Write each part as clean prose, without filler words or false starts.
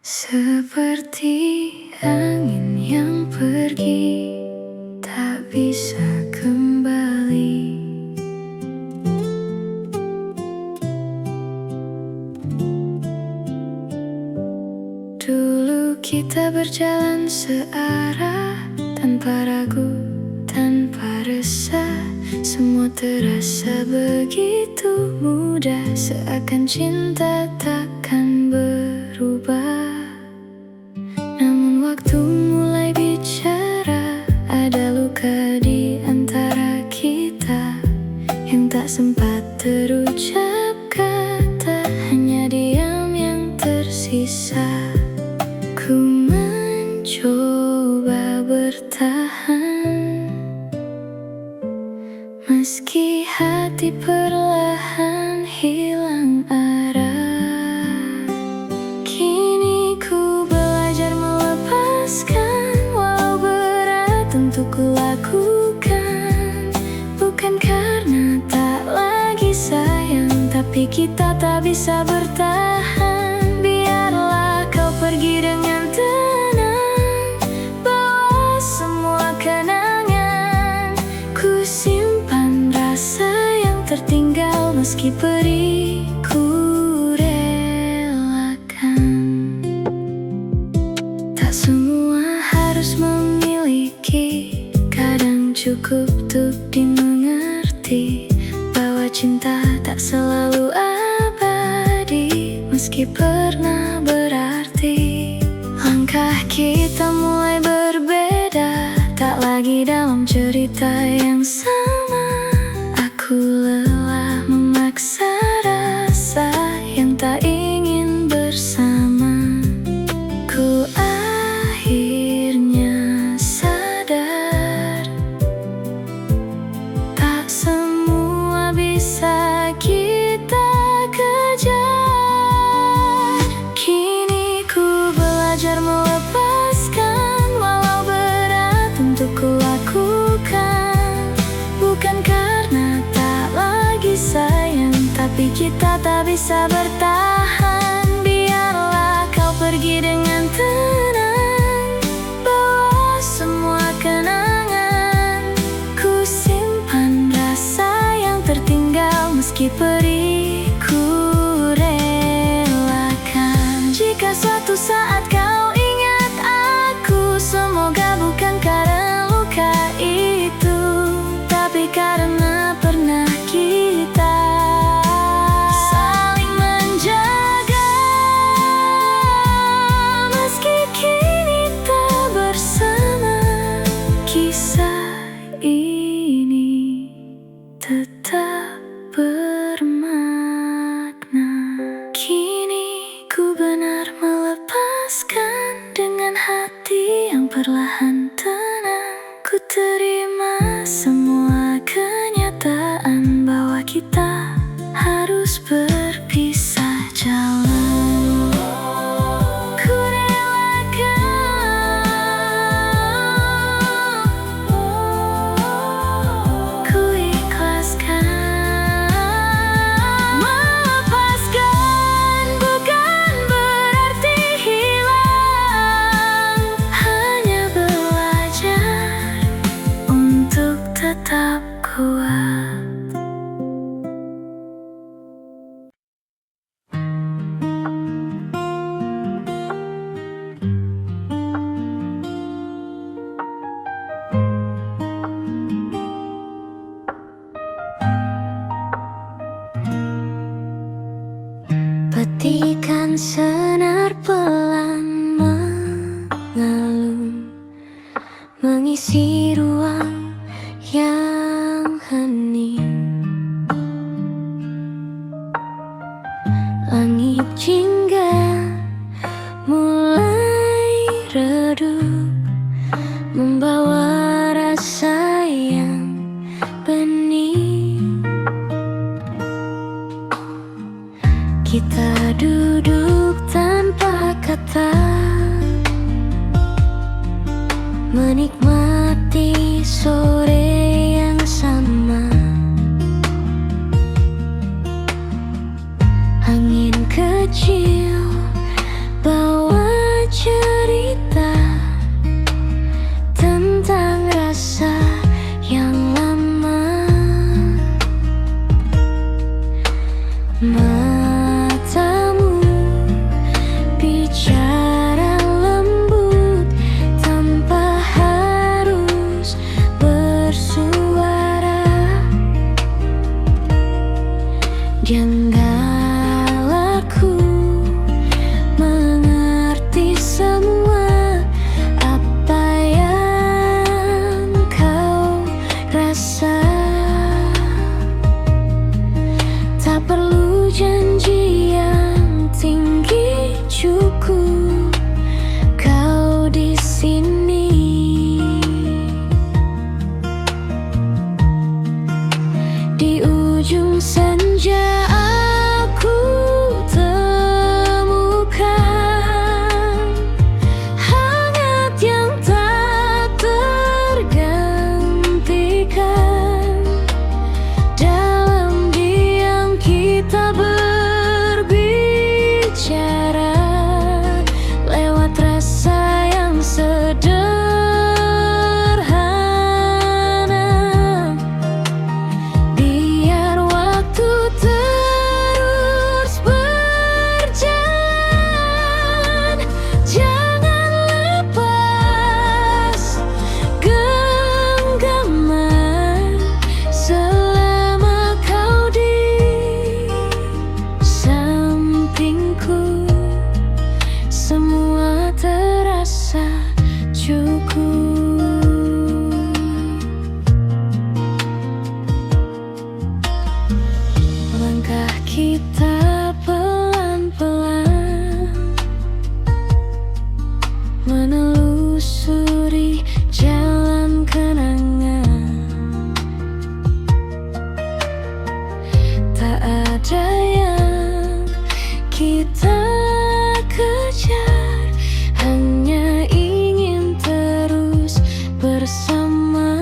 Seperti angin yang pergi, tak bisa kembali. Dulu kita berjalan searah, tanpa ragu, tanpa resah. Semua terasa begitu mudah, seakan cinta takkan berubah. Namun waktu mulai bicara, ada luka di antara kita yang tak sempat terucap kata, hanya diam yang tersisa. Ku mencoba bertahan, meski hati perlahan hilang arah. Kini ku belajar melepaskan, walau berat untuk kulakukan. Bukan karena tak lagi sayang, tapi kita tak bisa bertahan. Biarlah kau pergi dengan tenang, bawa semua kenangan. Ku simpan rasa yang tertinggal, meski perih ku relakan. Tak semua harus memiliki, kadang cukup untuk dimengerti bahwa cinta tak selalu abadi, meski pernah berarti. Langkah kita mulai berbeda, tak lagi dalam cerita yang sama. Aku lelah memaksa rasa yang tak ingin bersama. Ku akhirnya sadar, tak semua bisa kita kejar. Kini ku belajar melepaskan, walau berat untuk kulakukan. Bukan karena tak lagi sayang, tapi kita tak bisa bertahan. Biarlah kau pergi dengan tenang, bawa semua kenangan. Ku simpan rasa yang tertinggal, meski perih ku relakan. Jika suatu saat kau ingat aku, semoga bukan karena luka itu, tapi karena pernah kita saling menjaga. Meski kini tak bersama, kisah ini tetap bermakna. Kini ku benar melepaskan, dengan hati yang perlahan tenang. Ku terima semua kenyataan bahwa kita harus berpisah jalan. Ku relakan, ku ikhlaskan. Melepaskan bukan berarti hilang, hanya belajar untuk tetap kuat. Petikan senar pelan mengalun, mengisi ruang yang hening. Langit jingga mulai redup, membawa rasa yang bening. Kita duduk tanpa kata, menikmati sore yang sama. Angin kecil bawa cucuku, kau di sini. Di ujung senja aku temukan hangat yang tak tergantikan. Dalam diam kita berbicara lewat rasa yang sederhana. Biar waktu terus berjalan, jangan lepas genggaman selama kau di sampingku. Semua terasa cukup. Langkah kita pelan-pelan menelusuri jalan kenangan. Tak ada yang kita kejar, hanya ingin terus bersama.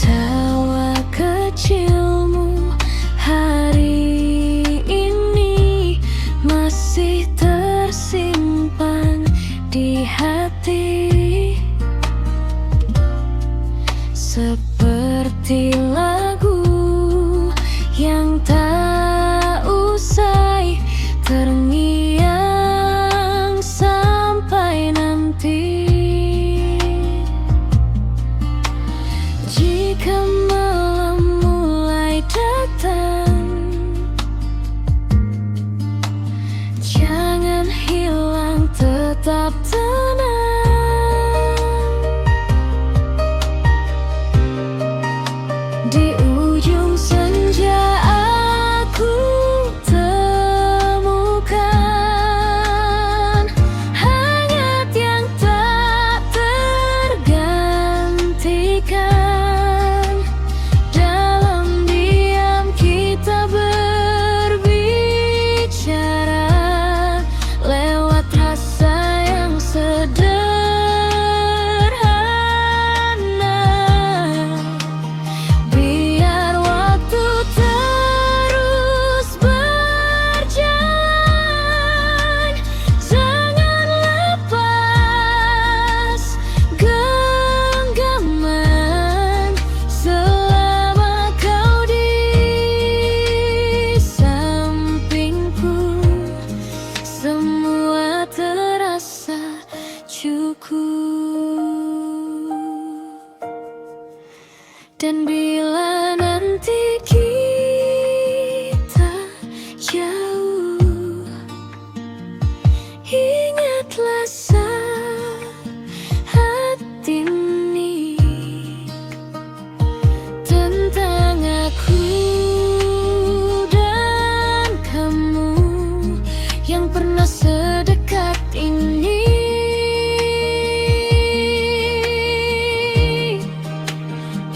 Tawa kecilmu hari ini masih tersimpan di hati, seperti lagu yang tak usai terngiang sampai nanti. Jika malam mulai datang, jangan hilang, tetap tenang. Di ujung senja aku temukan hangat yang tak tergantikan. Dalam diam kita berbicara lewat rasa yang sederhana. Biar waktu terus berjalan, jangan lepas genggaman selama kau di sampingku. Semua terasa cukup. Dan bila nanti kita jauh, ingatlah saat ini tentang aku dan kamu yang pernah sedekat ini.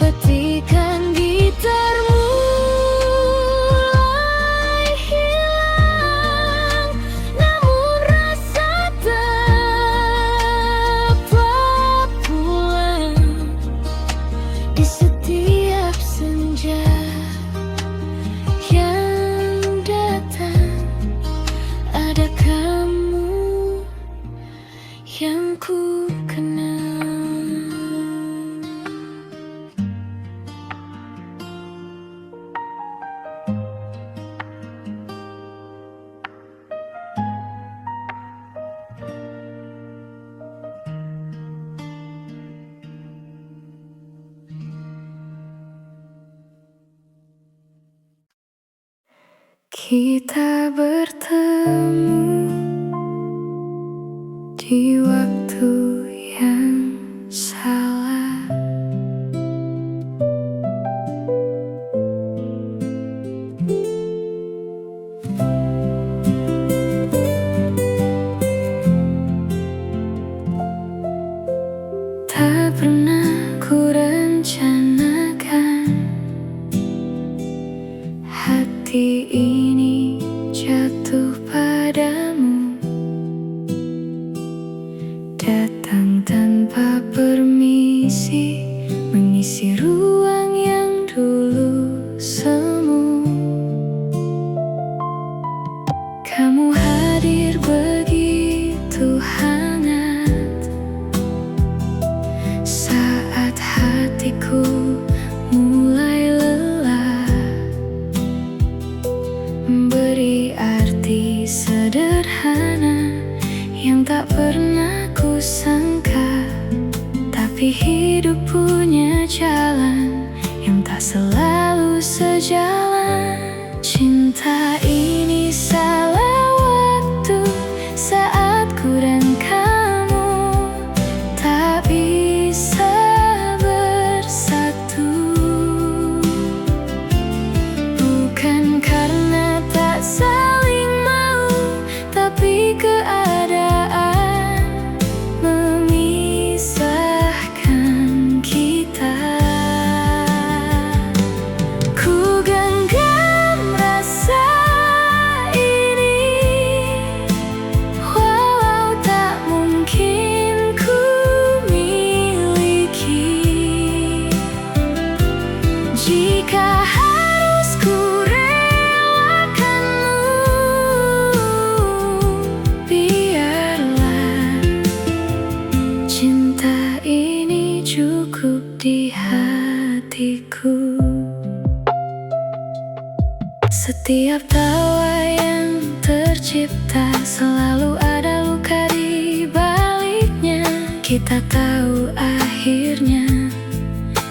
Petikan gitar mulai hilang, namun rasa tetap pulang. Di setiap senja yang datang, ada kamu yang ku kenal. Kita bertemu di waktu yang salah. Tak pernah ku rencanakan hati ini jatuh padamu, datang tanpa permisi, mengisi ruang yang dulu semu. Kamu hadir begitu hangat saat hatiku mulai lelah, beri arti sederhana yang tak pernah ku sangka. Tapi hidup punya jalan yang tak selalu sejalan. Cinta ini salah waktu saat ku dan kamu tak bisa bersatu. Bukan karena tak saling mau, tapi keadaan memisahkan kita. Ku genggam rasa ini, walau tak mungkin ku miliki. Jika harus ku relakanmu, biarlah cinta ini cukup di hatiku. Setiap tawa yang tercipta selalu ada luka di baliknya. Kita tahu akhirnya,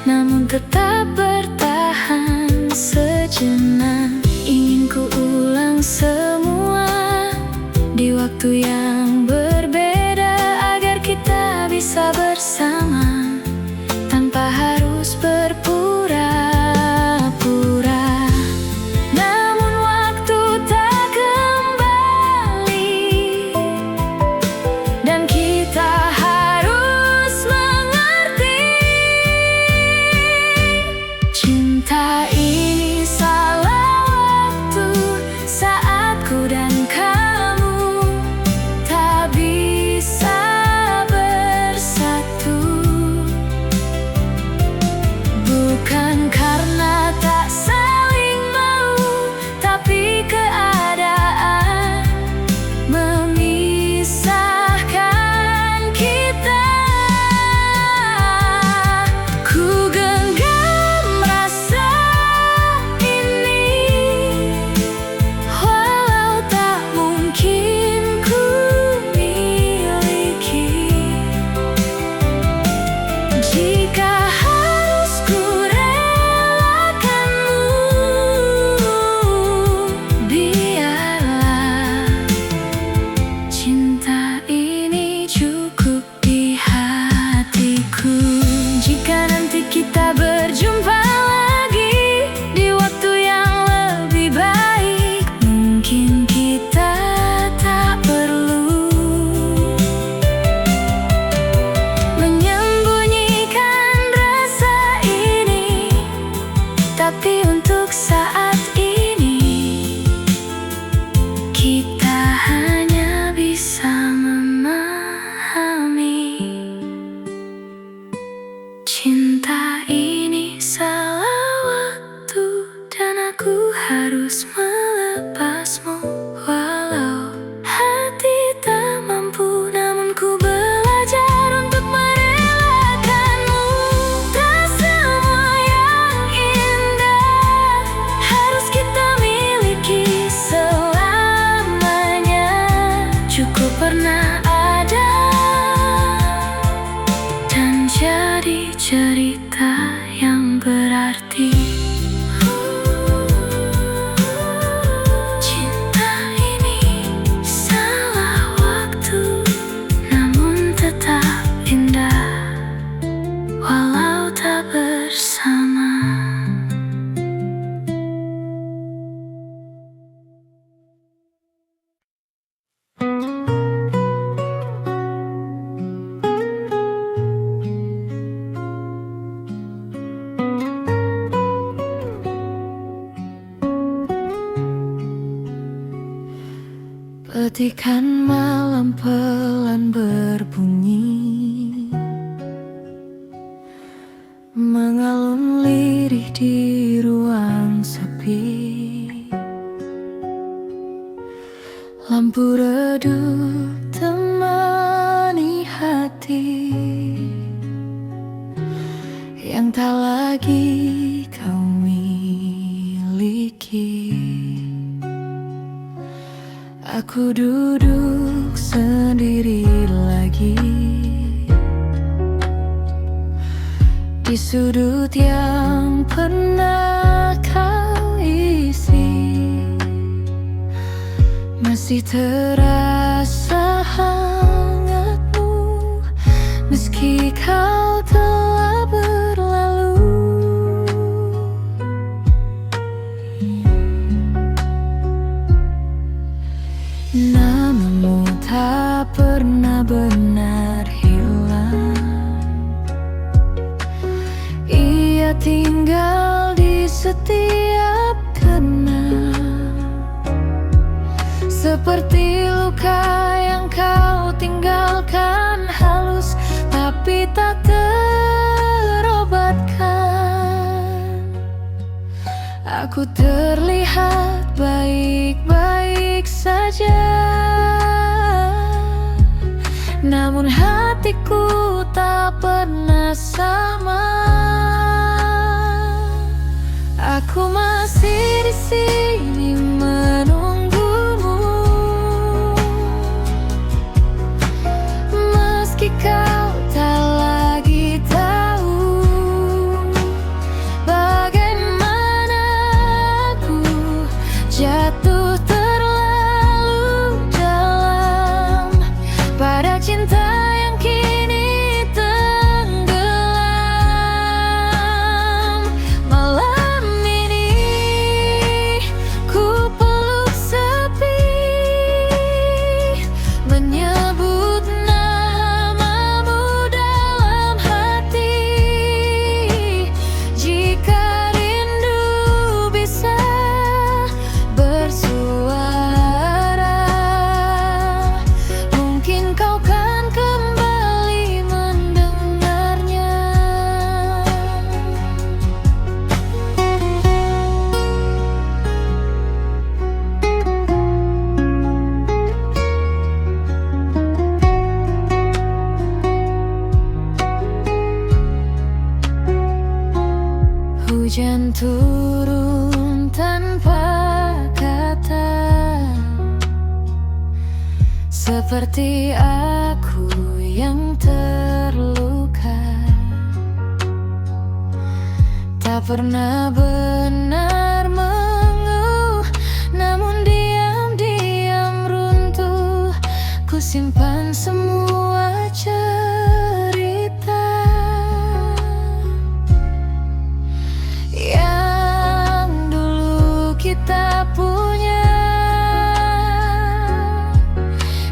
namun tetap bertahan sejenak. Ingin ku ulang semua di waktu yang berbeda, agar kita bisa bersama tanpa harus berpura-pura. Namun waktu tak kembali, dan kita harus mengerti. Cinta ini salah waktu saat ku dan kamu Petikan malam pelan berbunyi, mengalun lirih di ruang sepi. Lampu redup temani hati yang tak lagi kau miliki. Aku duduk sendiri lagi di sudut yang pernah kau isi. Masih terasa hangatmu meski kau telah berlalu. Namamu tak pernah benar hilang. Ia tinggal di setiap kenang, seperti luka yang kau tinggalkan, halus tapi tak terobatkan. Aku terlihat baik-baik saja, namun hatiku tak pernah sama. Aku masih di sini menunggumu, meski kau tak lagi tahu bagaimana aku jatuh terlalu dalam pada cinta yang kini tenggelam. Malam ini ku peluk sepi, menyebut namamu dalam hati. Jika rindu bisa bersuara, mungkin kau kan kembali mendengarnya. Hujan turun tanpa kata, seperti aku yang terluka. Tak pernah benar mengeluh, namun diam-diam runtuh. Ku simpan semua cerita yang dulu kita punya,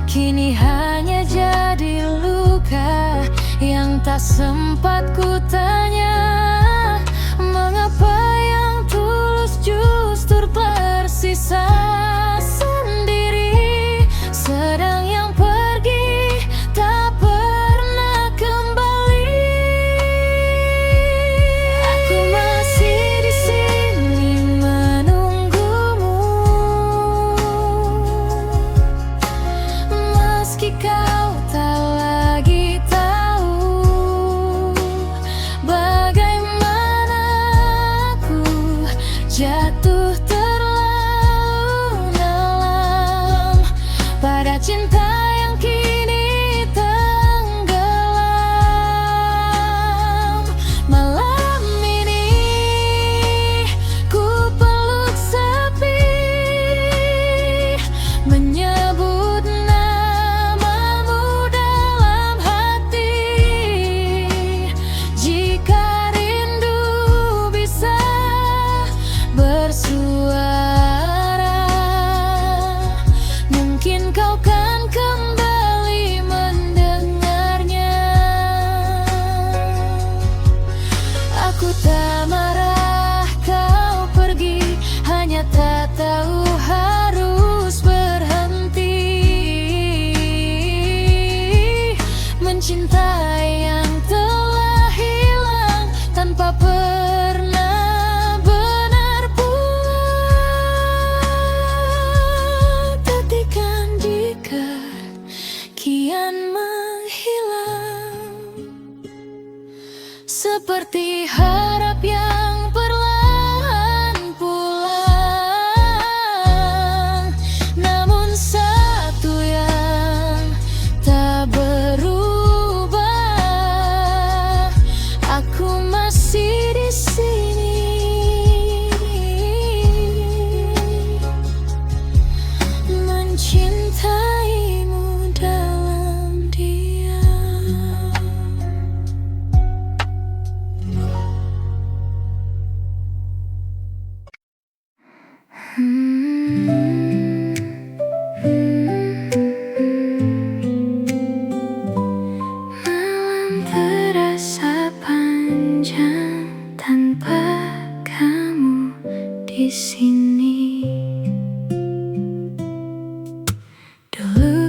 kini hanya jadi luka yang tak sempat ku tanya. Mengapa yang tulus justru tersisa sendiri, sedang yang pergi tak pernah kembali. Aku masih di sini menunggumu, meski kau tak lagi tahu bagaimana aku jatuh terlalu dalam pada cinta yang kini tenggelam. Malam ini ku peluk sepi, menyebut namamu dalam hati. Jika rindu bisa bersuara, mungkin kau kan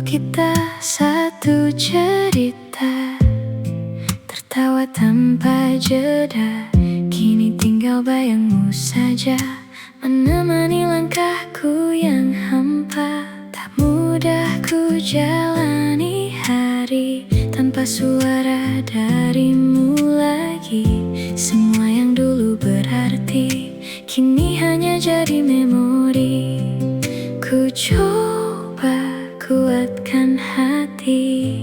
kita satu cerita, tertawa tanpa jeda. Kini tinggal bayangmu saja menemani langkahku yang hampa. Tak mudah ku jalani hari tanpa suara darimu lagi. Semua yang dulu berarti kini hanya jadi memori. Ku coba kuatkan hati,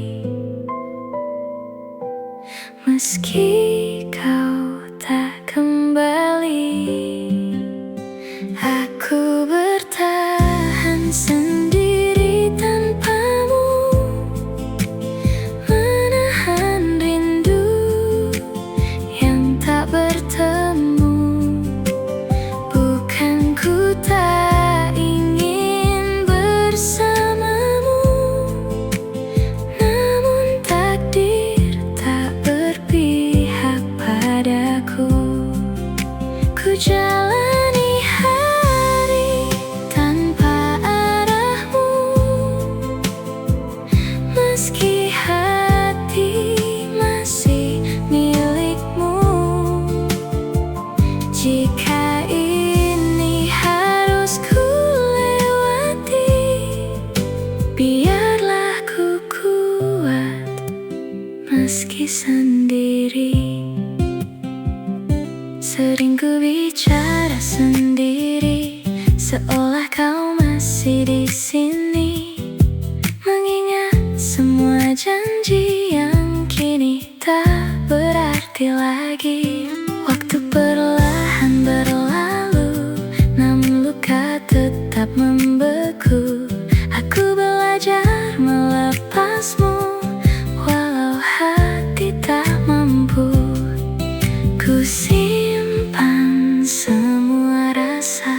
meski kau tak kembali. Aku bertahan sendiri tanpamu, menahan rindu yang tak bertemu. Bukan ku tak ingin bersamamu, namun takdir tak berpihak padaku. Ku jalani hari tanpa arahmu, meski hati masih milikmu. Jika ini harus ku lewati, biarlah ku kuat meski sendiri. Sering ku bicara sendiri, seolah kau masih di sini, mengingat semua janji yang kini tak berarti lagi. Waktu perlahan berlalu, namun luka tetap membeku. Aku belajar melepasmu, walau hati tak mampu. Ku simpan semua rasa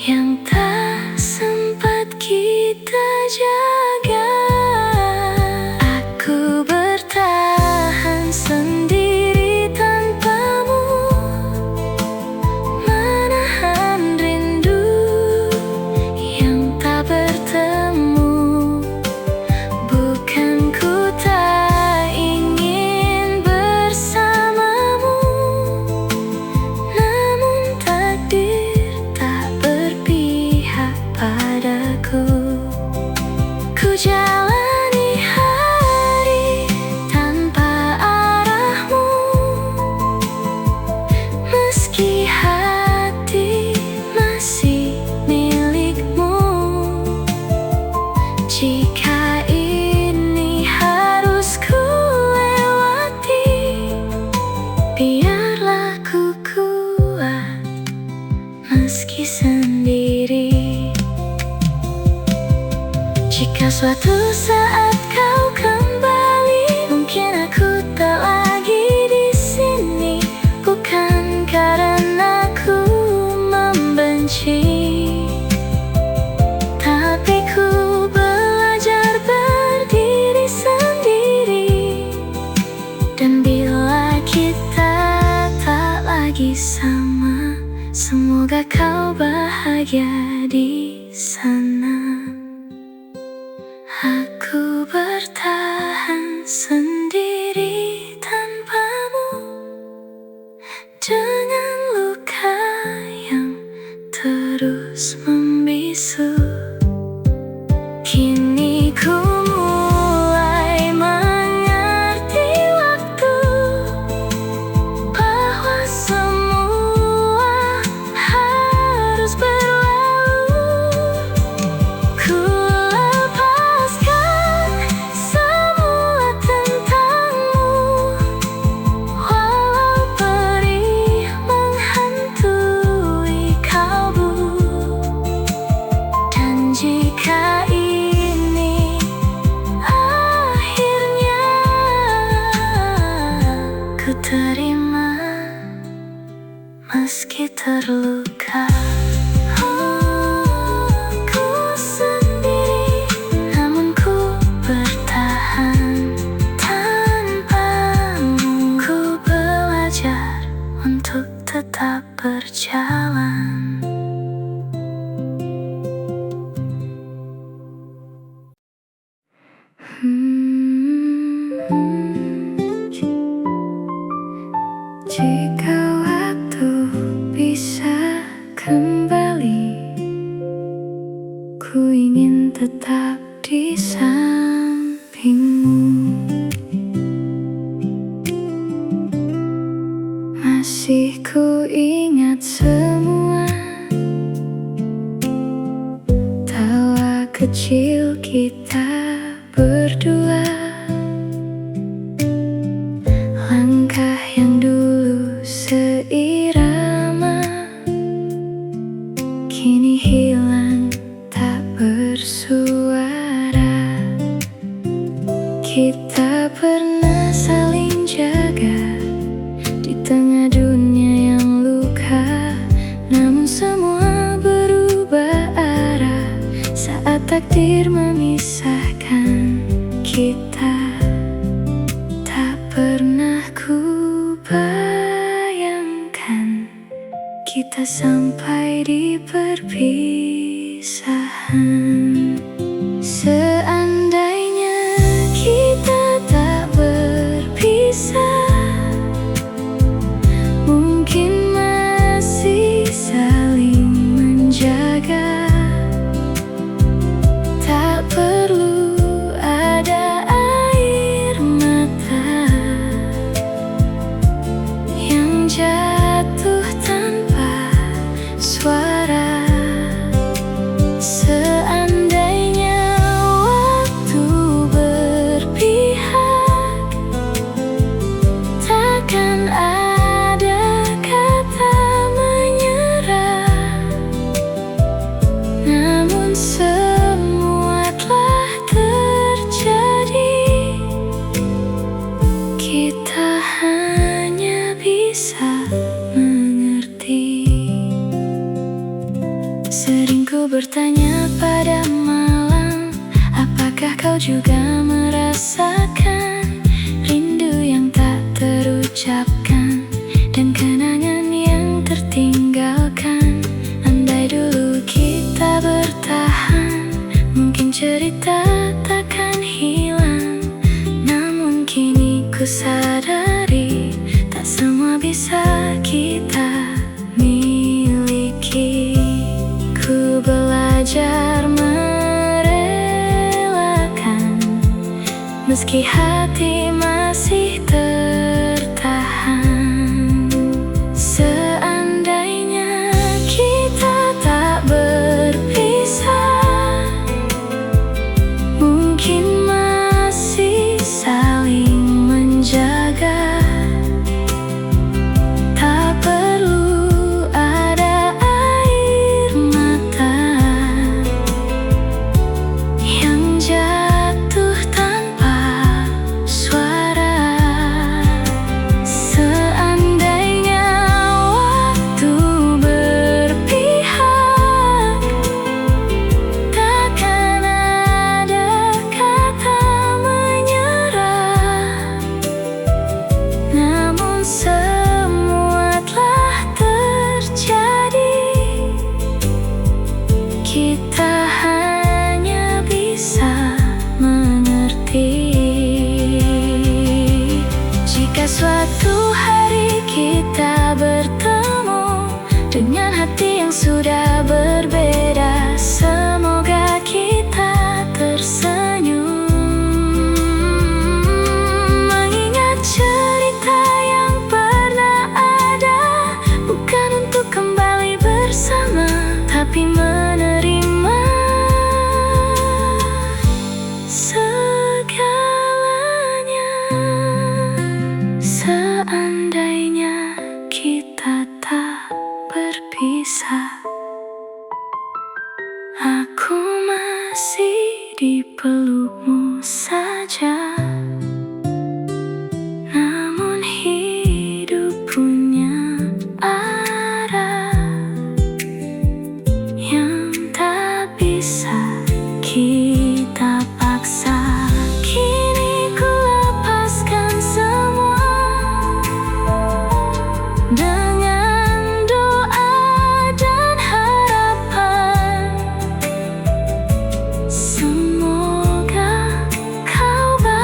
yang tak sempat kita jaga. Aku bertahan sendiri tanpamu, menahan rindu yang tak bertemu. Bukan ku tak ingin bersamamu, namun takdir tak berpihak padaku. Ku jalani hari tanpa arahmu, meski hati masih milikmu. Jika ini harus ku lewati, biarlah ku kuat meski sendiri. Jika suatu saat kau kembali, mungkin aku tak lagi di sini. Bukan karena aku membenci, tapi ku belajar berdiri sendiri. Dan bila kita tak lagi sama, semoga kau bahagia di sana. Aku bertahan sendiri tanpamu, dengan luka yang terus membisu. Kini ku mulai mengerti waktu, bahwa semua harus berlalu. Ku lepaskan semua tentangmu, walau perih menghantui kalbu. Dan tetap di sampingmu. Masih ku ingat semua tawa kecil kita berdua, langkah yang dulu seirama kini hilang tak bersuara. Kita pernah saling jaga di tengah dunia yang luka, namun semua berubah arah saat takdir memisahkan kita. Tak pernah ku bayangkan kita sampai di perpisahan. Seandainya kita tak berpisah, mungkin masih saling menjaga. Tak perlu ada air mata yang jatuh tanpa suara. Seandainya waktu berpihak, takkan ada kata menyerah. Namun semua telah terjadi, kita hanya bisa mengerti. Sering ku bertanya pada malam, apakah kau juga merasakan rindu yang tak terucapkan dan kenangan yang tertinggalkan? Andai dulu kita bertahan, mungkin cerita takkan hilang. Namun kini ku sadari, tak semua bisa kita miliki. Ku belajar merelakan, meski hati masih tertahan. Seandainya kita tak berpisah, mungkin masih saling menjaga. Tak perlu ada air mata yang jatuh tanpa suara. Seandainya waktu berpihak, takkan ada kata menyerah. Namun semua telah terjadi, kita hanya bisa mengerti. Jika suatu hari kita bertemu dengan hati yang sudah berbeda, semoga kita tersenyum, mengingat cerita yang pernah ada, bukan untuk kembali bersama, tapi menerima segalanya. Seandainya kita tak berpisah, aku masih di pelukmu saja. Namun hidup punya arah yang tak bisa kita paksa. Kini ku lepaskan semua dengan doa dan harapan. Semoga kau bahagia.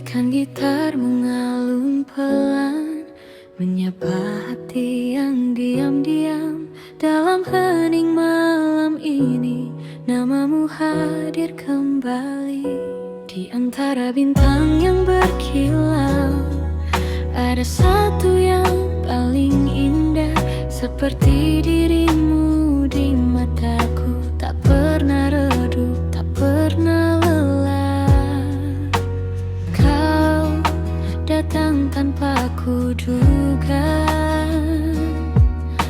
Petikan gitar mengalun pelan, menyapa hati yang diam-diam. Dalam hening malam ini, namamu hadir kembali. Di antara bintang yang berkilau, ada satu yang paling indah, seperti dirimu di mataku. Tak pernah redup, tak pernah lelah. Kau datang tanpa kuduga,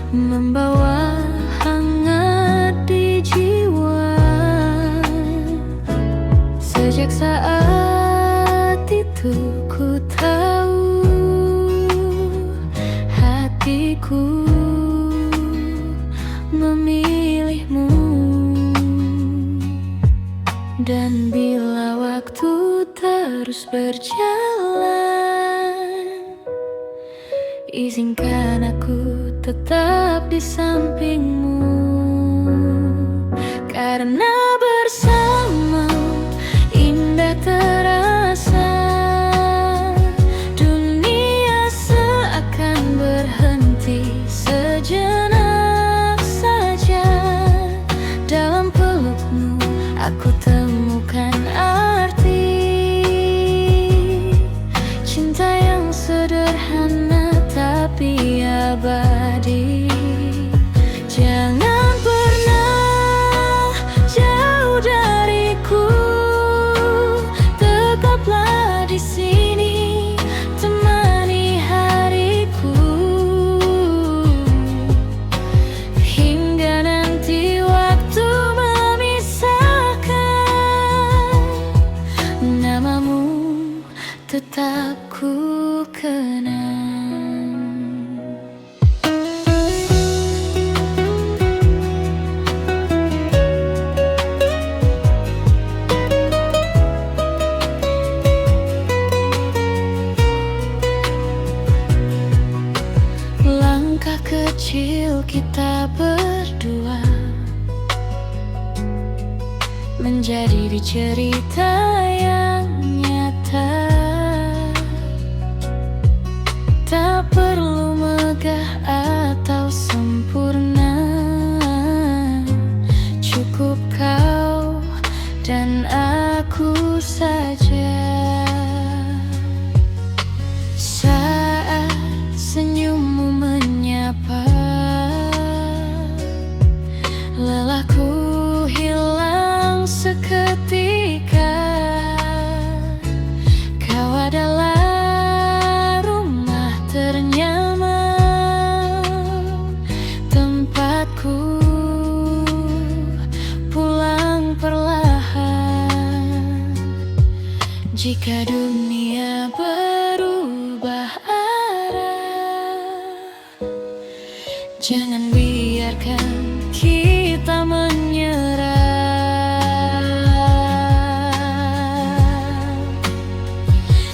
membawa hangat di jiwa. Sejak saat itu ku tahu hatiku memilihmu. Dan bila waktu terus berjalan, izinkan aku tetap di sampingmu. Karena bersama indah terasa, dunia seakan berhenti sejenak saja. Dalam pelukmu aku temukan arti cinta yang sederhana tapi abadi. Jangan pernah jauh dariku, tetaplah di sini, temani hariku. Hingga nanti waktu memisahkan, namamu tetap ku kenang. Langkah kecil kita berdua menjadi di cerita yang nyata. Tak perlu megah atau sempurna, cukup kau dan aku saja. Saat senyummu menyapa, lelahku hilang seketika. Kau adalah rumah ternyaman, tempatku pulang perlahan. Jika dunia berubah arah, jangan biarkan kita menyerah.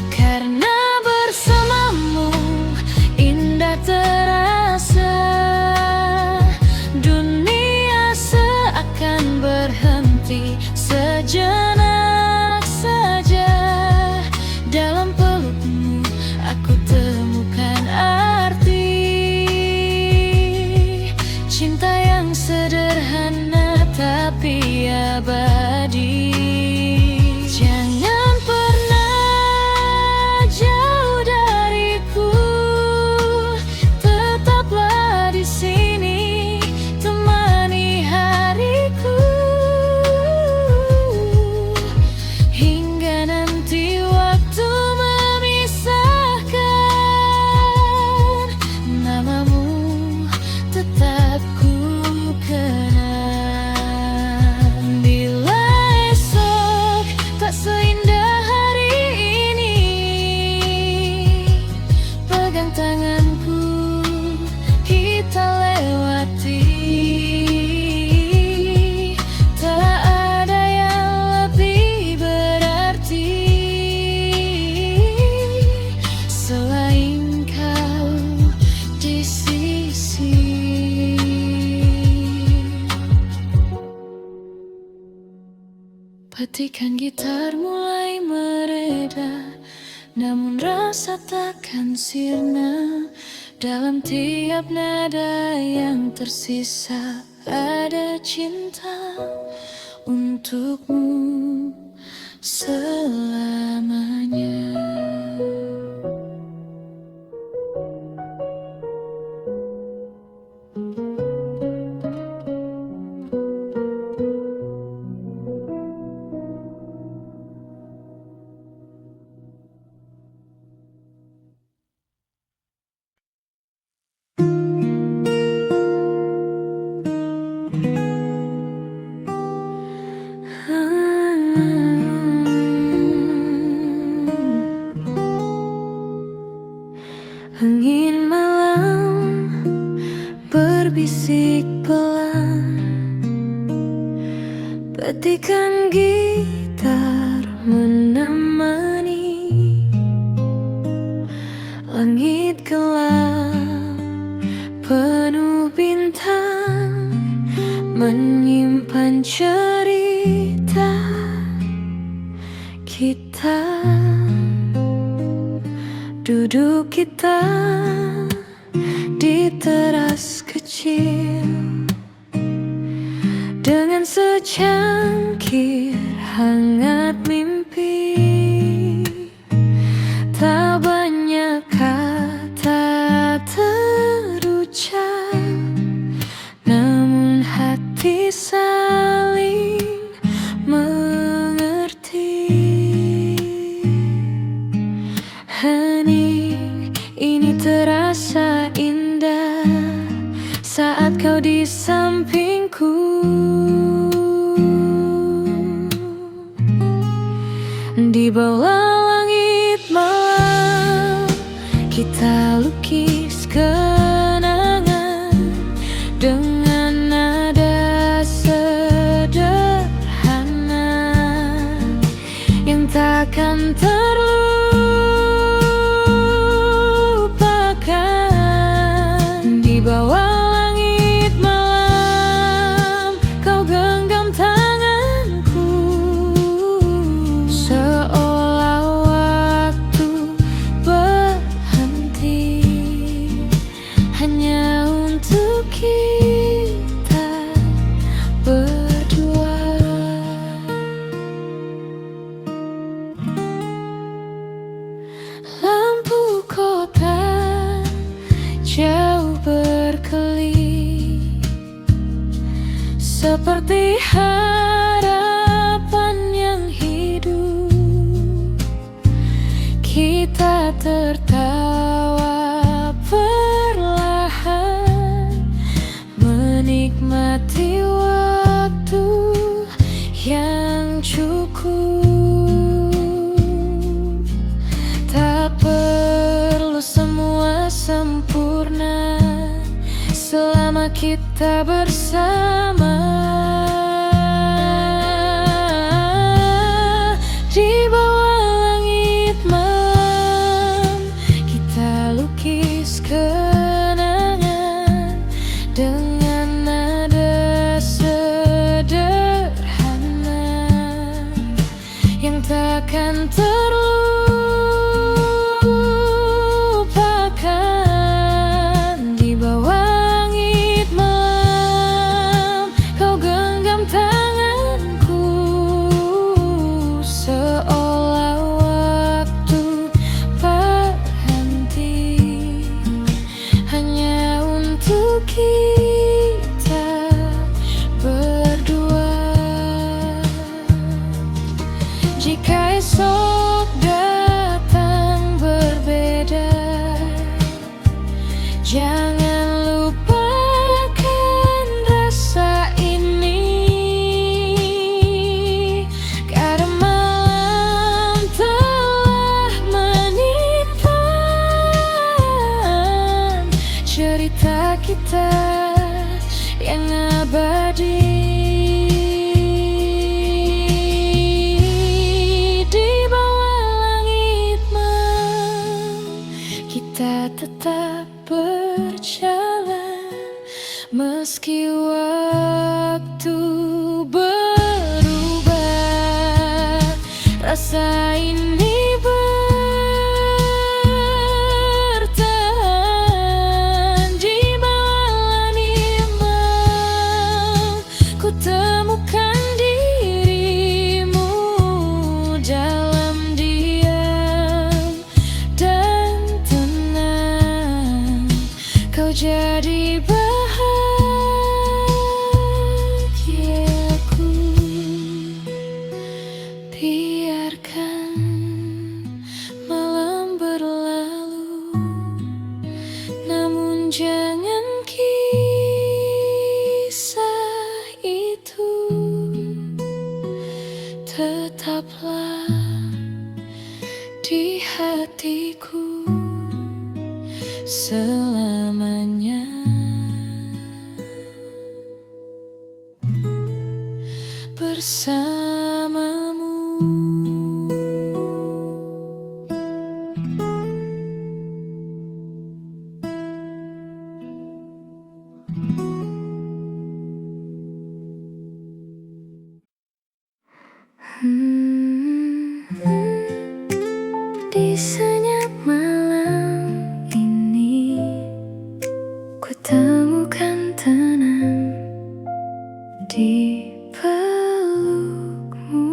Karena bersamamu indah terasa, dunia seakan berhenti sejenak saja. Dalam pelukmu aku temukan arti cinta yang sederhana tapi abadi. Jangan pernah jauh dariku, tetaplah di sini, temani hariku. Hingga nanti waktu memisahkan, namamu tetap ku kenang. Bila esok tak seindah hari ini, pegang tanganku, kita lewati. Tak ada yang lebih berarti selain kau di sisi. Petikan gitar mulai mereda, namun rasa takkan sirna. Dalam tiap nada yang tersisa ada cinta untukmu selamanya. Angin malam berbisik pelan, petikan gitar menemani. Langit gelap penuh bintang menyimpan cerita kita. Duduk kita di teras kecil dengan secangkir hangat mimpi. Tak banyak kata terucap, namun hati saling mengerti. Hening ini terasa indah saat kau di sampingku. Di bawah langit malam kita lukis kenangan dengan nada sederhana yang takkan terlupakan. Di bawah langit malam kau genggam tanganku, seolah waktu berhenti hanya untuk kita berdua. Lampu kota jauh berkelip seperti harapan yang hidup. Kita tertawa perlahan menikmati waktu yang cukup. Tak perlu semua sempurna selama kita bersama. Di bawah langit malam kita lukis kenangan dengan nada sederhana yang takkan terlupakan. Di bawah langit malam kau genggam tanganku, seolah waktu berhenti hanya untuk kita berdua. Jika esok datang berbeda, jangan lupakan rasa ini, karena malam telah menyimpan cerita kita yang abadi. Di bawah langit malam kita tetap berjalan meski waktu berubah. Rasa ini temukan dirimu dalam diam dan tenang. Kau jadi bahagiaku. Biarkan malam berlalu, namun jangan kisah itu tetaplah di hatiku selamanya. Bersamamu. Di senyap malam ini, ku temukan tenang di pelukmu.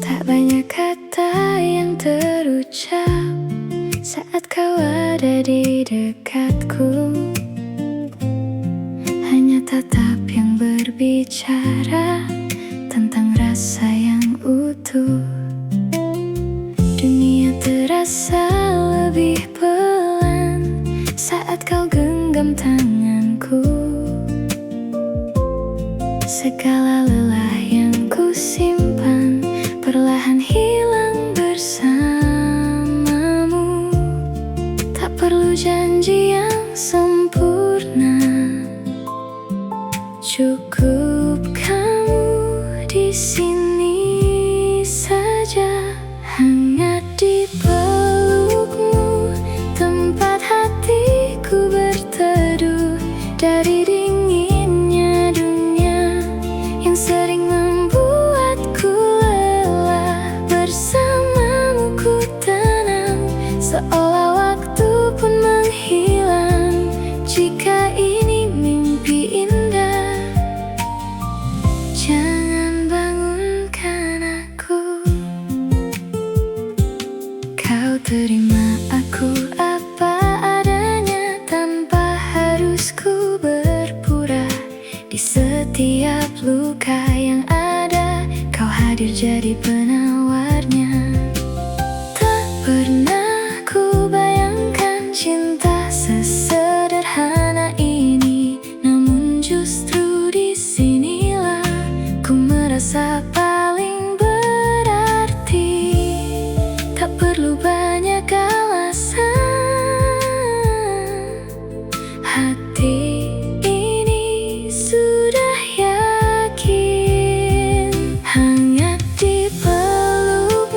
Tak banyak kata yang terucap saat kau ada di dekatku. Hanya tatap yang berbicara tentang rasa yang utuh. Dunia terasa lebih pelan saat kau genggam tanganku. Segala lelah yang ku simpan perlahan hilang bersamamu. Tak perlu janji yang sempurna, cukup kamu di sini saja. Hangat di pelukmu, tempat hatiku berteduh dari dinginnya dunia yang sering membuatku lelah. Bersamamu ku tenang, seolah waktu pun menghilang. Jika ini mimpi indah, jangan bangunkan aku. Kau terima aku apa adanya tanpa harus ku berpura. Di setiap luka yang ada, kau hadir jadi penawarnya. Tak pernah ku bayangkan cinta sesederhana ini, namun justru disinilah ku merasa paling berarti. Tak perlu banyak alasan, hati ini sudah yakin. Hangat di pelukmu,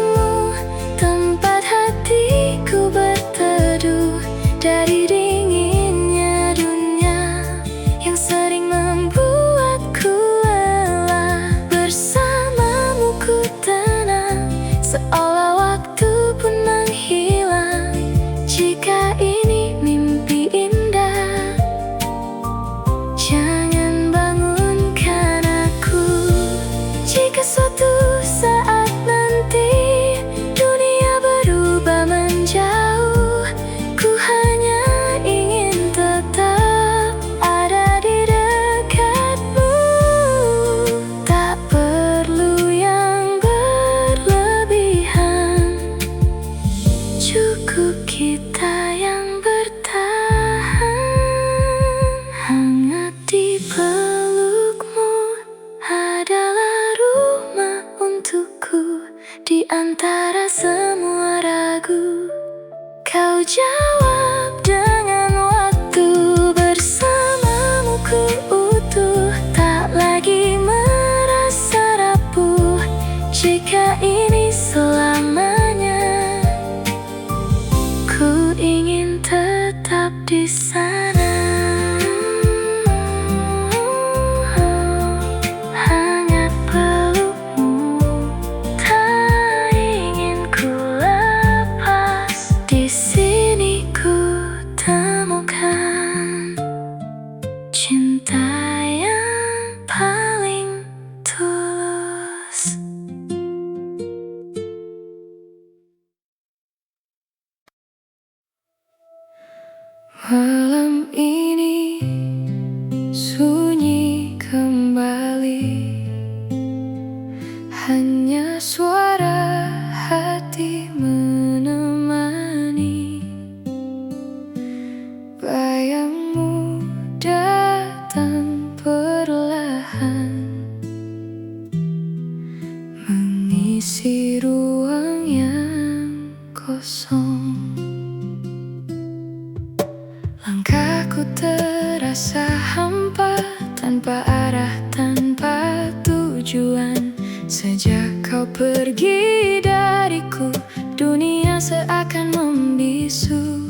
hampa, tanpa arah, tanpa tujuan. Sejak kau pergi dariku, dunia seakan membisu.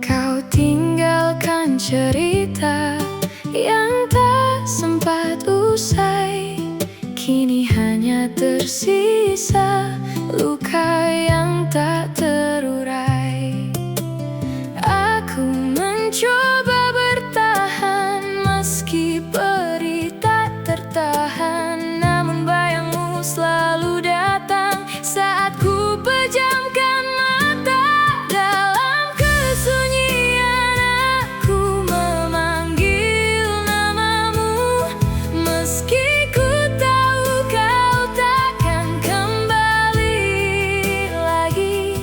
Kau tinggalkan cerita yang tak sempat usai. Kini hanya tersisa luka yang tak terurai. Aku mencoba bertahan meski perih tak tertahan, namun bayangmu selalu datang saat ku pejamkan mata. Dalam kesunyian aku memanggil namamu, meski ku tahu kau takkan kembali lagi.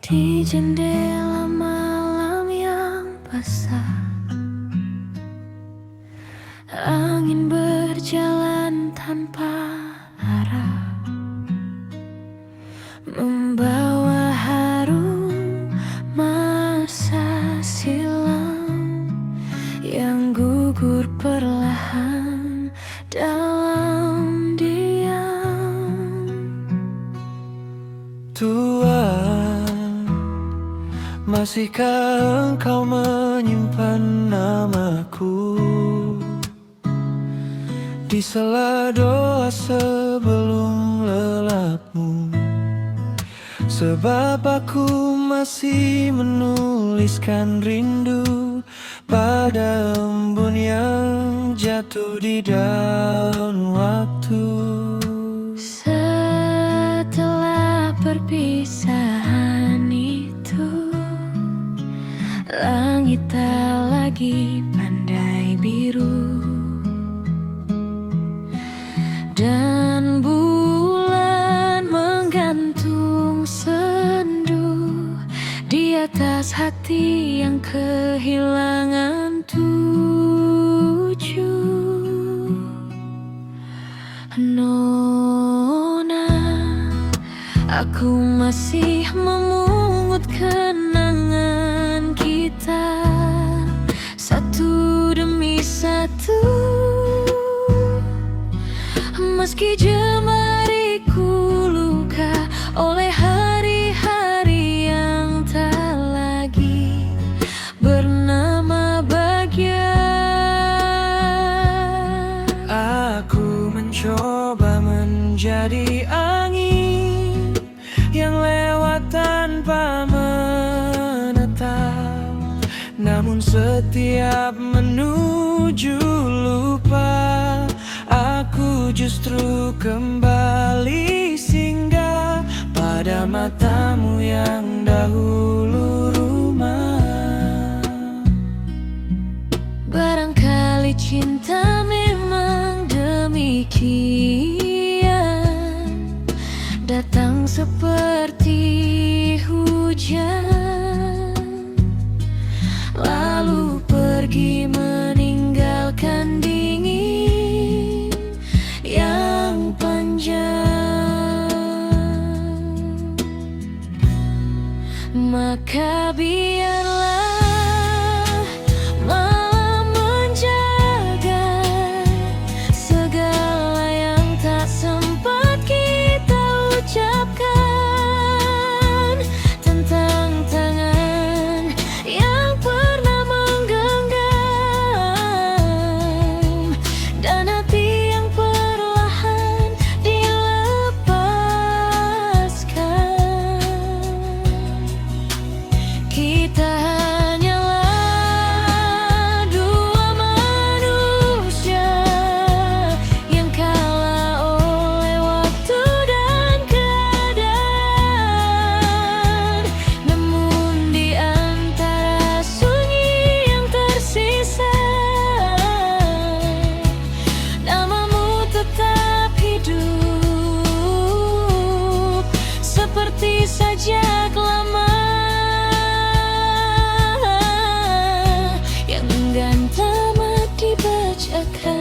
di jendela malam yang basah. Angin berjalan tanpa arah, membawa harum masa silam yang gugur perlahan dalam diam. Tuhan, masihkah Engkau menyimpan namaku di sela doa sebelum lelapmu? Sebab aku masih menuliskan rindu pada embun yang jatuh di daun waktu. Setelah perpisahan itu, langit tak lagi pandai biru, dan bulan menggantung sendu di atas hati yang kehilangan tujuh. Nona, aku masih memungut kenangan kita satu demi satu. Meski jemariku luka oleh hari-hari yang tak lagi bernama bahagia. Aku mencoba menjadi angin yang lewat tanpa menetap, namun setiap menuju lupa, aku justru kembali singgah pada matamu yang dahulu rumah. Barangkali cinta memang demikian, datang seperti hujan, lalu pergi meninggalkan dingin yang panjang. Maka biarlah malam menjaga segala yang tak sempat kita ucapkan tentang tangan yang pernah menggenggam dan hati yang perlahan dilepaskan. Kita hanyalah dua manusia yang kalah oleh waktu dan keadaan. Namun di antara sunyi yang tersisa, namamu tetap hidup seperti sajak lama yang enggan tamat dibacakan.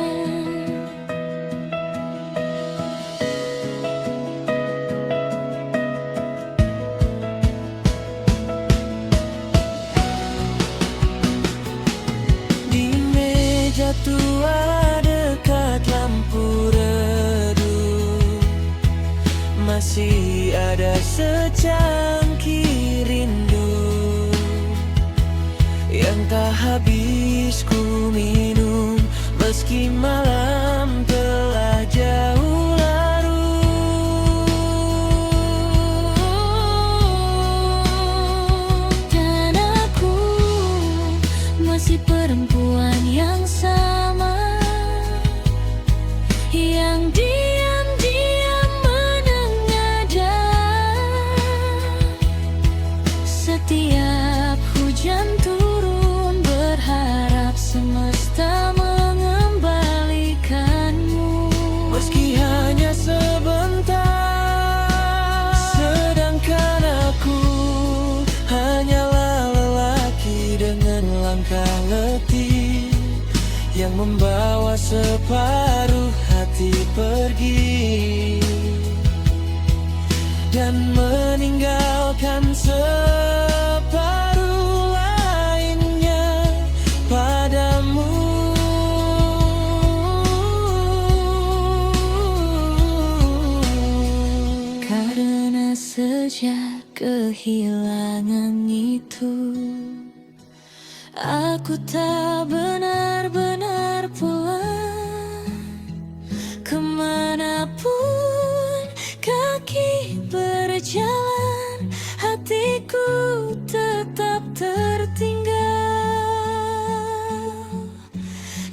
Di meja tua dekat lampu redup masih ada secangkir rindu yang tak habis ku minum, meski malam telah jauh larut. Dan aku masih perempuan yang sama, yang diam-diam menengadah setiap hujan turun, berharap semesta mengembalikan dengan langkah letih yang membawa separuh hati pergi dan meninggalkan separuh lainnya padamu. Karena sejak kehilangan itu, aku tak benar-benar pulang. Kemanapun kaki berjalan, hatiku tetap tertinggal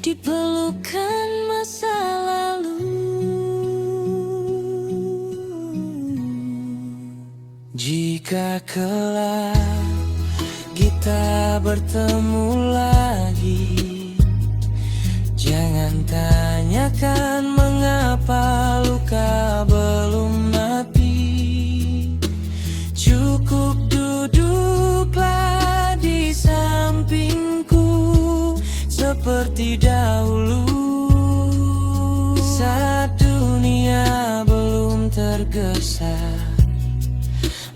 di pelukan masa lalu. Jika kelak kita bertemu lagi, jangan tanyakan mengapa luka belum mati. Cukup duduklah di sampingku seperti dahulu, saat dunia belum tergesa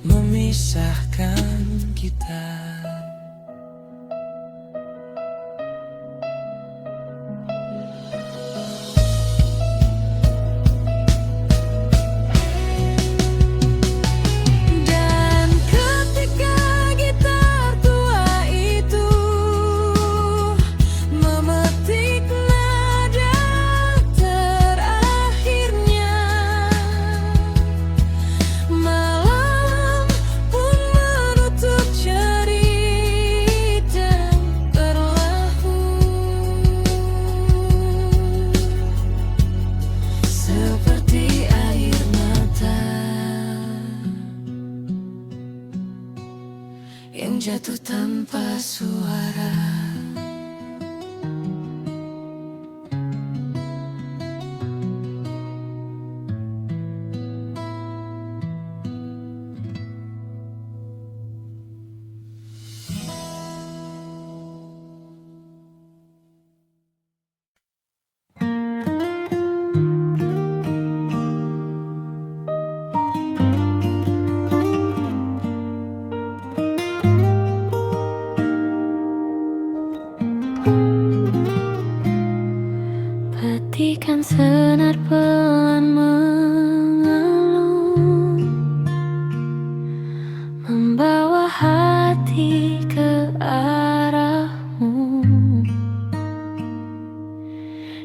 memisahkan kita. Yang jatuh tanpa suara. Petikan senar pelan mengalun, membawa hati ke arahmu.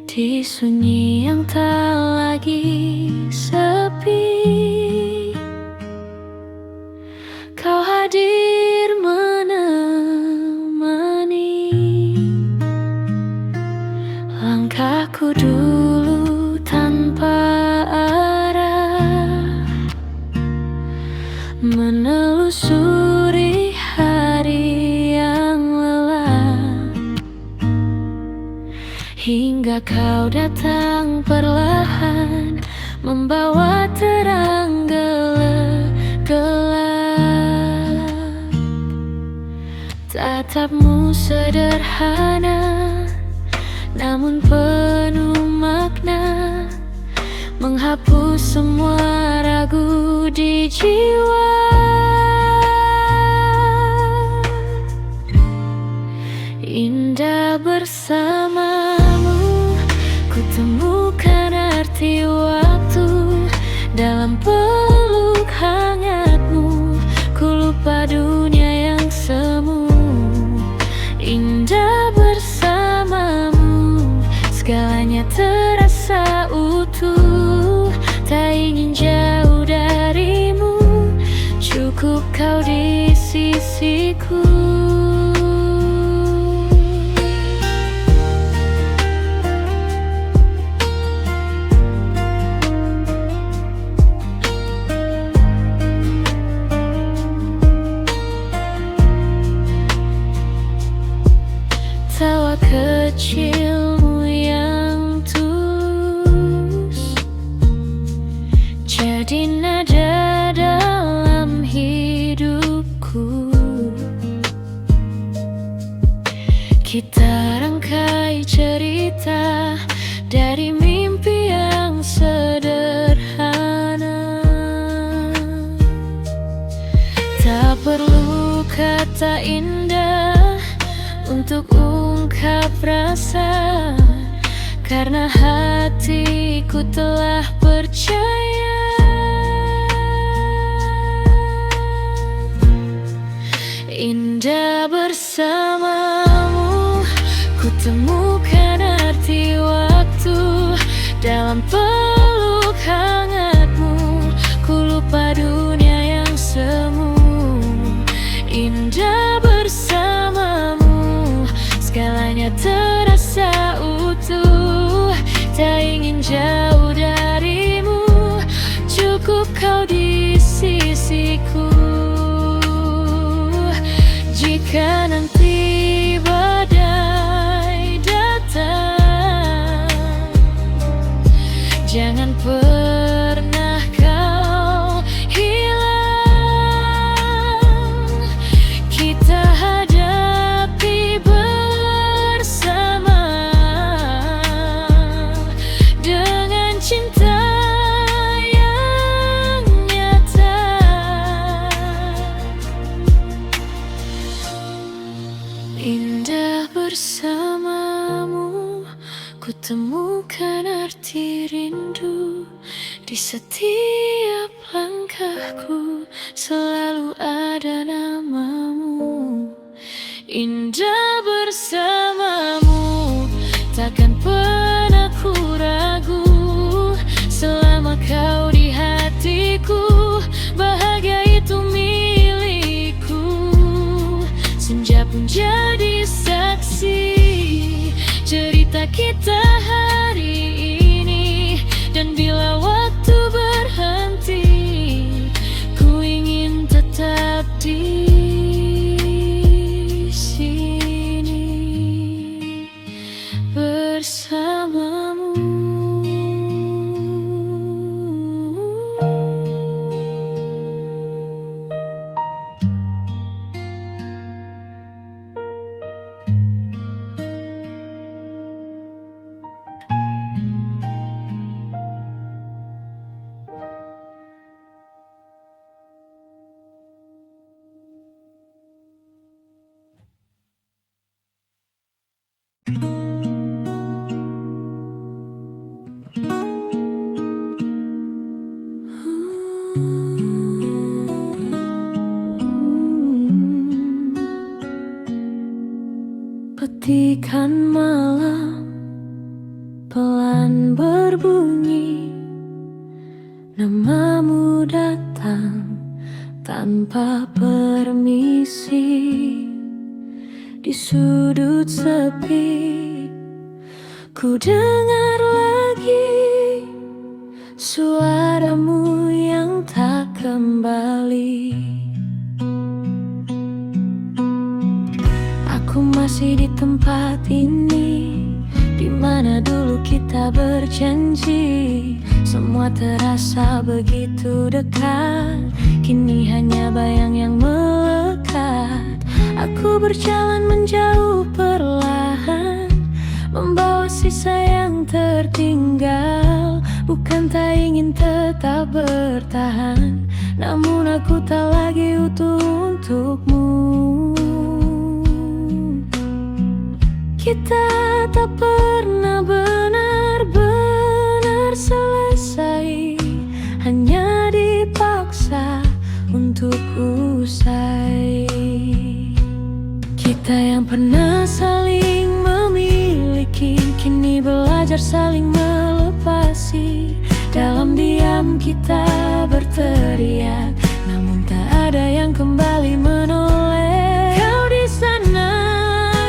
Di sunyi yang tak lagi sepi, kau hadir menemani langkahku dulu tanpa arah, menelusuri hari yang lelah, hingga kau datang perlahan, membawa terang gelap. Tatapmu sederhana namun penuh makna, menghapus semua ragu di jiwa. Indah bersamamu, ku temukan arti waktu. Dalam peluk hangatmu, ku lupa dunia yang semu. Indah bersamamu, segalanya terasa utuh. Tak ingin jauh darimu, cukup kau di sisiku. Tawa kecilmu yang tulus jadi nada dalam hidupku. Kita rangkai cerita dari mimpi yang sederhana. Tak perlu kata indah untuk ungkap rasa, karena hatiku telah percaya. Indah bersamamu, ku temukan arti waktu. Dalam peluk hangatmu, ku lupa dunia yang semu. Indah bersamamu, segalanya terasa utuh. Tak ingin jauh darimu, cukup kau di sisiku. Jika nanti badai datang, jangan pernah kau hilang. Kita hadapi bersama dengan cinta yang nyata. Indah bersamamu, ku temukan arti rindu. Di setiap langkahku selalu ada namamu. Indah bersamamu, takkan pernah ku ragu. Selama kau di hatiku, bahagia itu milikku. Senja pun jadi saksi cerita kita hari ini. Dan bila waktu berhenti, ku ingin tetap di sini bersamamu. Petikan malam pelan berbunyi, namamu datang tanpa permisi. Di sudut sepi, ku dengar lagi suaramu yang tak kembali. Aku masih di tempat ini, di mana dulu kita berjanji. Semua terasa begitu dekat, kini hanya bayang yang melekat. Aku berjalan menjauh perlahan, membawa sisa yang tertinggal. Bukan tak ingin tetap bertahan, namun aku tak lagi utuh untukmu. Kita tak pernah benar-benar selesai, hanya dipaksa untuk usai. Kita yang pernah saling memiliki, kini belajar saling melepasi. Dalam diam kita berteriak, namun tak ada yang kembali menoleh. Kau di sana,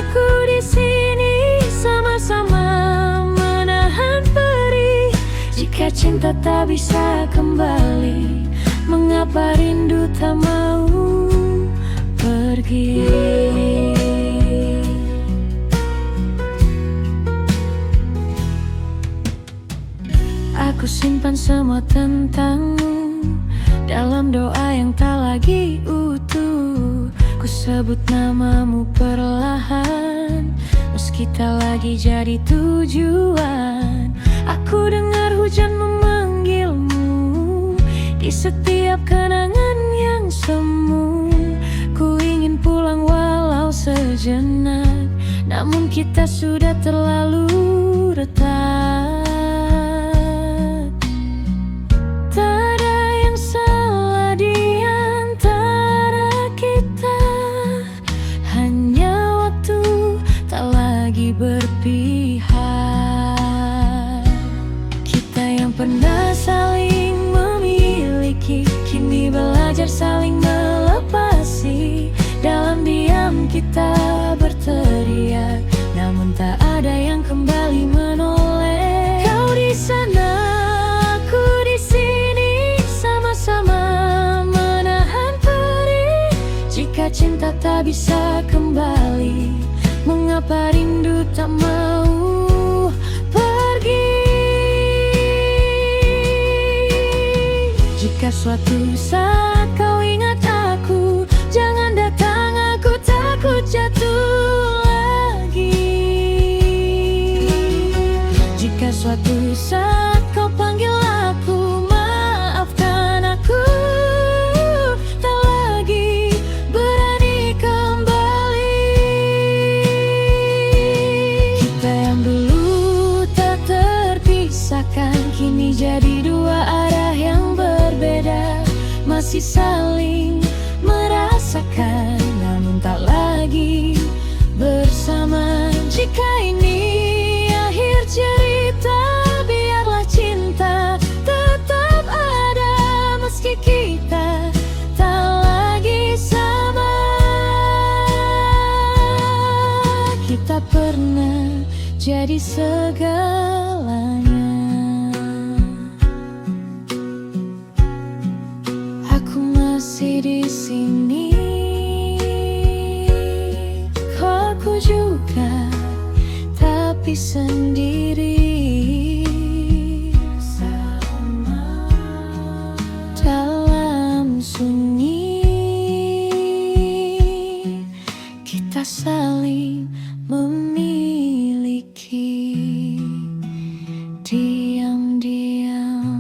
aku di sini, sama-sama menahan perih. Jika cinta tak bisa kembali, mengapa rindu tak mau pergi? Aku simpan semua tentangmu dalam doa yang tak lagi utuh. Ku sebut namamu perlahan, kita lagi jadi tujuan. Aku dengar hujan memanggilmu di setiap kenangan yang semu. Ku ingin pulang walau sejenak, namun kita sudah terlalu retak. Tak ada yang salah di antara kita, hanya waktu tak lagi berpihak. Kita yang pernah saling memiliki, kini belajar saling melepasi. Dalam diam kita berteriak, namun tak ada yang kembali menoleh. Kau di sana, aku di sini, sama-sama menahan perih. Jika cinta tak bisa kembali, mengapa rindu tak mau pergi? Jika suatu saat kau ingat aku, jangan datang, aku takut jatuh lagi. Jika suatu saat kau panggil aku, maafkan aku, tak lagi berani kembali. Kita yang dulu tak terpisahkan, kini jadi dua arah yang berbeda. Masih saling merasakan, namun tak lagi bersama. Jika ini akhir cerita, biarlah cinta tetap ada, meski kita tak lagi sama. Kita pernah jadi segalanya. Aku masih di sini, kau aku juga, tapi sendiri. Sama dalam sunyi, kita saling memiliki diam-diam.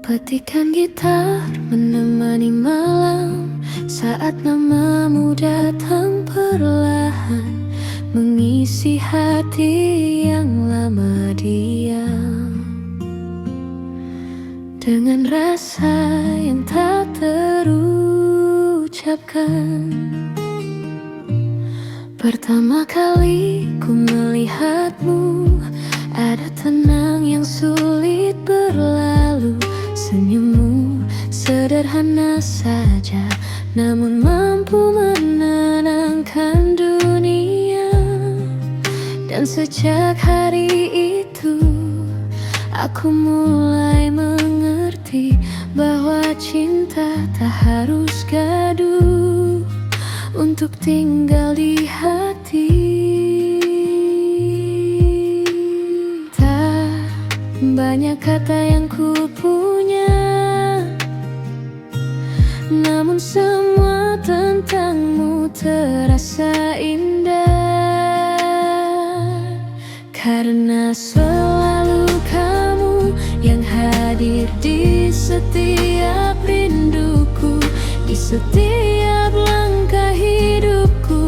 Petikan gitar menemani malam, saat namamu datang perlahan, mengisi hati yang lama diam. Dengan rasa yang tak terucapkan, pertama kali ku melihatmu, ada tenang yang sulit berlalu. Senyummu sederhana saja, namun mampu menenangkan dunia. Dan sejak hari itu, aku mulai mengerti bahwa cinta tak harus gaduh untuk tinggal di hati. Tak banyak kata yang ku punya, namun semua tentangmu terasa indah. Karena selalu kamu yang hadir di setiap rinduku, di setiap langkah hidupku.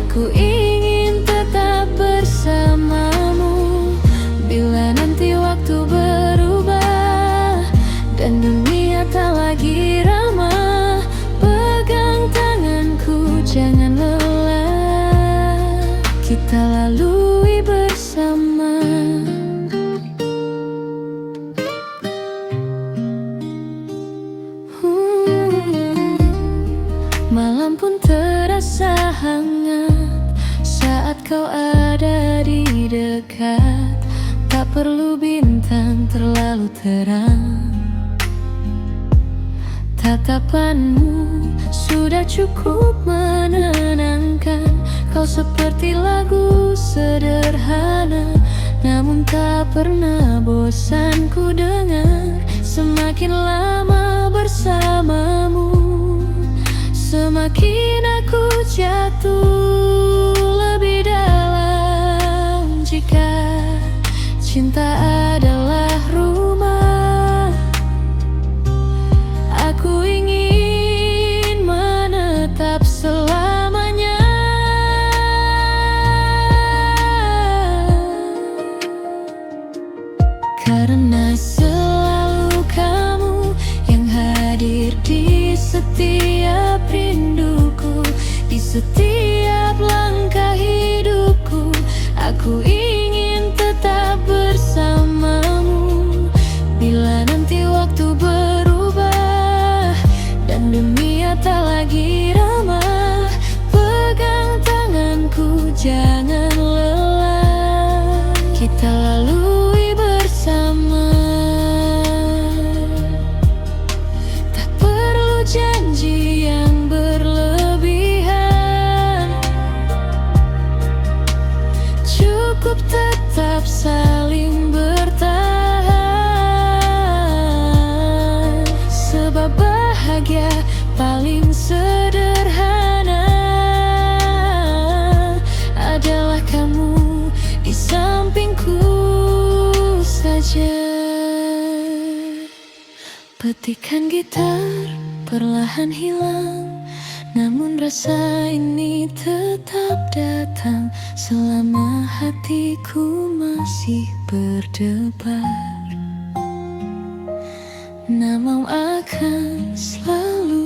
Aku ingin tetap bersamamu. Bila nanti waktu berubah dan dunia tak lagi ramah, pegang tanganku, jangan lelah, kita lalui bersama. Malam pun terasa hangat saat kau ada di dekat. Tak perlu bintang terlalu terang, tatapanmu sudah cukup menenangkan. Kau seperti lagu sederhana, namun tak pernah bosan ku dengar. Semakin lama bersamamu, semakin aku jatuh lebih dalam. Jika cinta adalah rumah, aku ingin menetap selamanya. Karena selalu kamu yang hadir di setiap rinduku, di setiap langkah hidupku. Aku ingin tetap bersamamu. Bila nanti waktu berubah dan dunia tak lagi ramah, pegang tanganku, jangan lelah. Kita lalui bersama, tak perlu janji yang berlebihan. Cukup tetap saling bertahan, sebab bahagia paling sederhana adalah kamu di sampingku saja. Petikan gitar perlahan hilang, namun rasa ini tetap datang selama hatiku masih berdebar. Namamu akan selalu